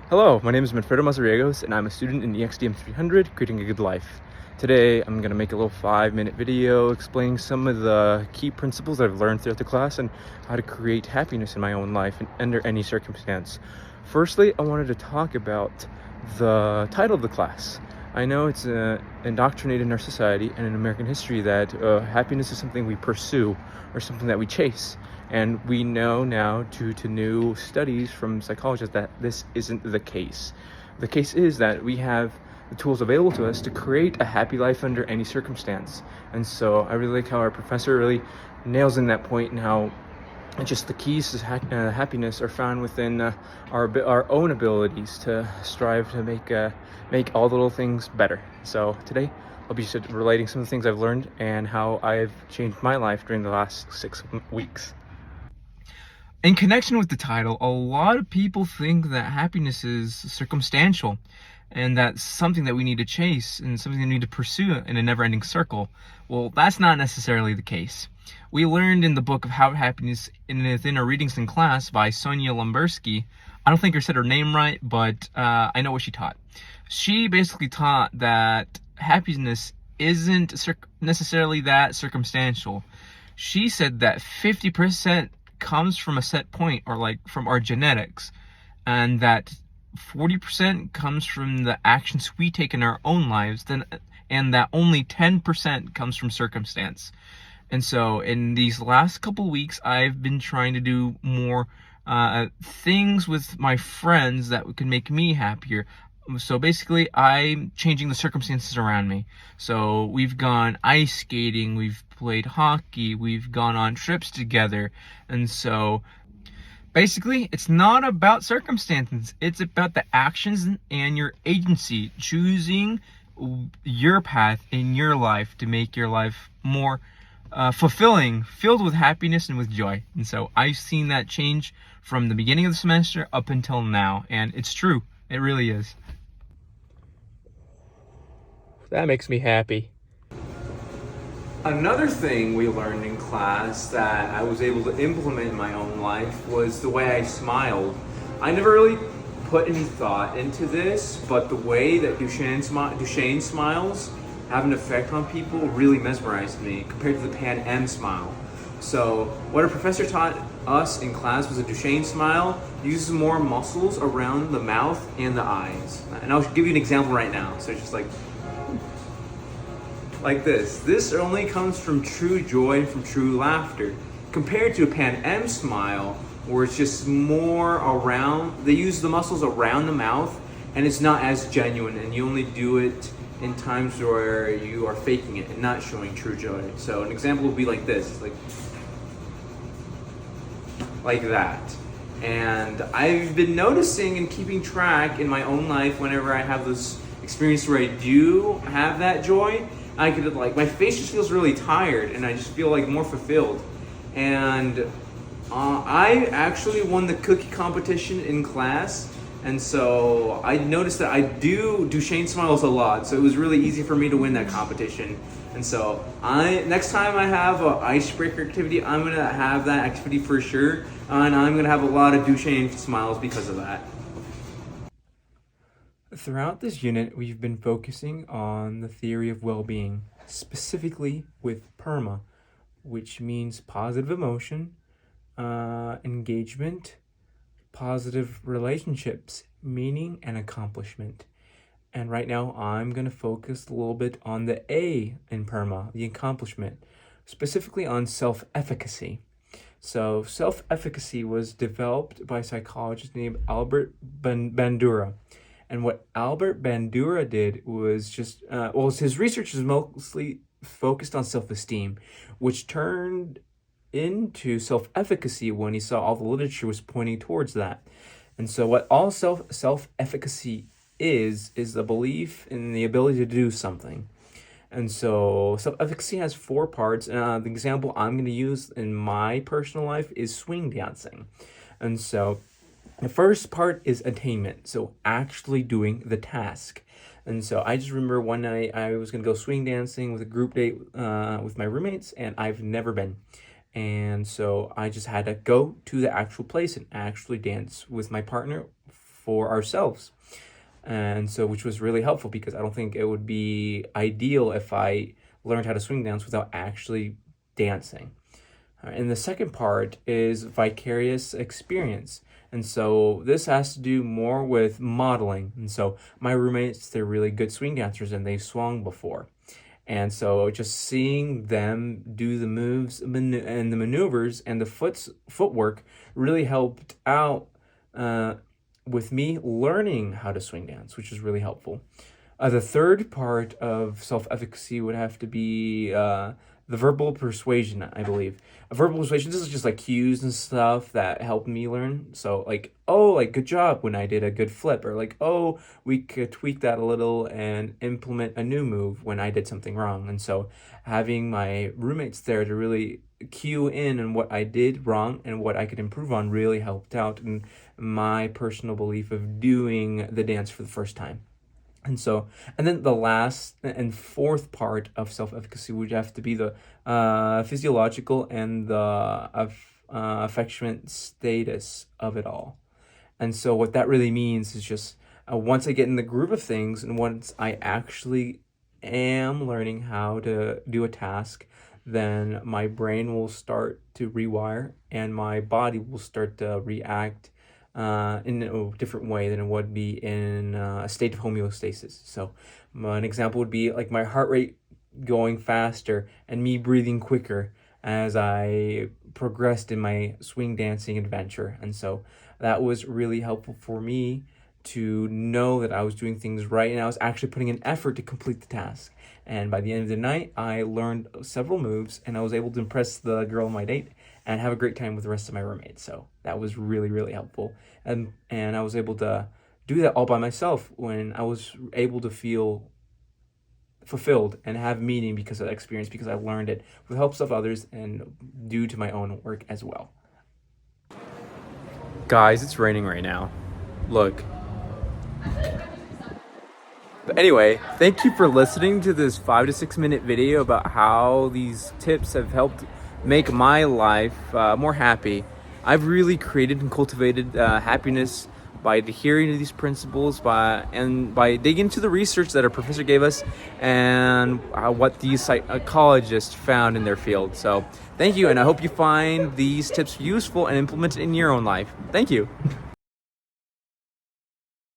Hello, my name is Manfredo, and I'm a student in EXDM 300, Creating a Good Life. Today, I'm going to make a little 5-minute video explaining some of the key principles that I've learned throughout the class and how to create happiness in my own life under any circumstance. Firstly, I wanted to talk about the title of the class. I know it's indoctrinated in our society and in American history that happiness is something we pursue or something that we chase. And we know now, due to new studies from psychologists, that this isn't the case. The case is that we have the tools available to us to create a happy life under any circumstance. And so I really like how our professor really nails in that point, and how just the keys to happiness are found within our own abilities to strive to make all the little things better. So today I'll be relating some of the things I've learned and how I've changed my life during the last 6 weeks. In connection with the title, a lot of people think that happiness is circumstantial and that's something that we need to chase and something we need to pursue in a never-ending circle. Well, that's not necessarily the case. We learned in the book of How Happiness within our readings in class by Sonia Lembersky. I don't think I said her name right, but I know what she taught. She basically taught that happiness isn't necessarily that circumstantial. She said that 50% comes from a set point, or like from our genetics, and that 40% comes from the actions we take in our own lives, and that only 10% comes from circumstance. And so in these last couple weeks, I've been trying to do more things with my friends that can make me happier. So basically, I'm changing the circumstances around me. So we've gone ice skating, we've played hockey, we've gone on trips together. And so basically, it's not about circumstances. It's about the actions and your agency, choosing your path in your life to make your life more fulfilling, filled with happiness and with joy. And so I've seen that change from the beginning of the semester up until now. And it's true. It really is. That makes me happy. Another thing we learned in class that I was able to implement in my own life was the way I smiled. I never really put any thought into this, but the way that Duchenne smiles have an effect on people really mesmerized me compared to the Pan M smile. So what our professor taught us in class was a Duchenne smile uses more muscles around the mouth and the eyes. And I'll give you an example right now. So it's just like this. This only comes from true joy and from true laughter, compared to a Pan M smile, where it's just more around, they use the muscles around the mouth, and it's not as genuine, and you only do it in times where you are faking it and not showing true joy. So an example would be like this, like that. And I've been noticing and keeping track in my own life whenever I have this experience where I do have that joy, I could my face just feels really tired and I just feel like more fulfilled. And I actually won the cookie competition in class, and so I noticed that I do Duchenne smiles a lot, so it was really easy for me to win that competition. And so next time I have an icebreaker activity, I'm gonna have that activity for sure, and I'm gonna have a lot of Duchenne smiles because of that. Throughout this unit, we've been focusing on the theory of well-being, specifically with PERMA, which means positive emotion, engagement, positive relationships, meaning, and accomplishment. And right now, I'm going to focus a little bit on the A in PERMA, the accomplishment, specifically on self-efficacy. So self-efficacy was developed by a psychologist named Albert Bandura. And what Albert Bandura did was his research is mostly focused on self-esteem, which turned into self-efficacy when he saw all the literature was pointing towards that. And so what all self-efficacy is the belief in the ability to do something. And so self-efficacy has 4 parts. The example I'm going to use in my personal life is swing dancing. And so the first part is attainment, so actually doing the task. And so I just remember one night I was going to go swing dancing with a group date with my roommates, and I've never been. And so I just had to go to the actual place and actually dance with my partner for ourselves. And so, which was really helpful because I don't think it would be ideal if I learned how to swing dance without actually dancing. And the second part is vicarious experience. And so this has to do more with modeling. And so my roommates, they're really good swing dancers and they've swung before. And so just seeing them do the moves and the maneuvers and the footwork really helped out with me learning how to swing dance, which is really helpful. The third part of self-efficacy would have to be the verbal persuasion, I believe. Verbal persuasion, this is just like cues and stuff that helped me learn. So like, oh, like good job when I did a good flip, or like, oh, we could tweak that a little and implement a new move when I did something wrong. And so having my roommates there to really cue in on what I did wrong and what I could improve on really helped out in my personal belief of doing the dance for the first time. And so, and then the last and fourth part of self-efficacy would have to be the physiological and the affectionate status of it all. And so what that really means is just once I get in the groove of things and once I actually am learning how to do a task, then my brain will start to rewire and my body will start to react in a different way than it would be in a state of homeostasis. So an example would be like my heart rate going faster and me breathing quicker as I progressed in my swing dancing adventure. And so that was really helpful for me to know that I was doing things right and I was actually putting an effort to complete the task. And by the end of the night, I learned several moves and I was able to impress the girl on my date and have a great time with the rest of my roommates. So that was really, really helpful. And I was able to do that all by myself when I was able to feel fulfilled and have meaning because of that experience, because I learned it with the help of others and due to my own work as well. Guys, it's raining right now. Look. But anyway, thank you for listening to this 5 to 6 minute video about how these tips have helped make my life more happy. I've really created and cultivated happiness by adhering to these principles, by digging into the research that our professor gave us and what these psychologists found in their field. So thank you, and I hope you find these tips useful and implement it in your own life. Thank you.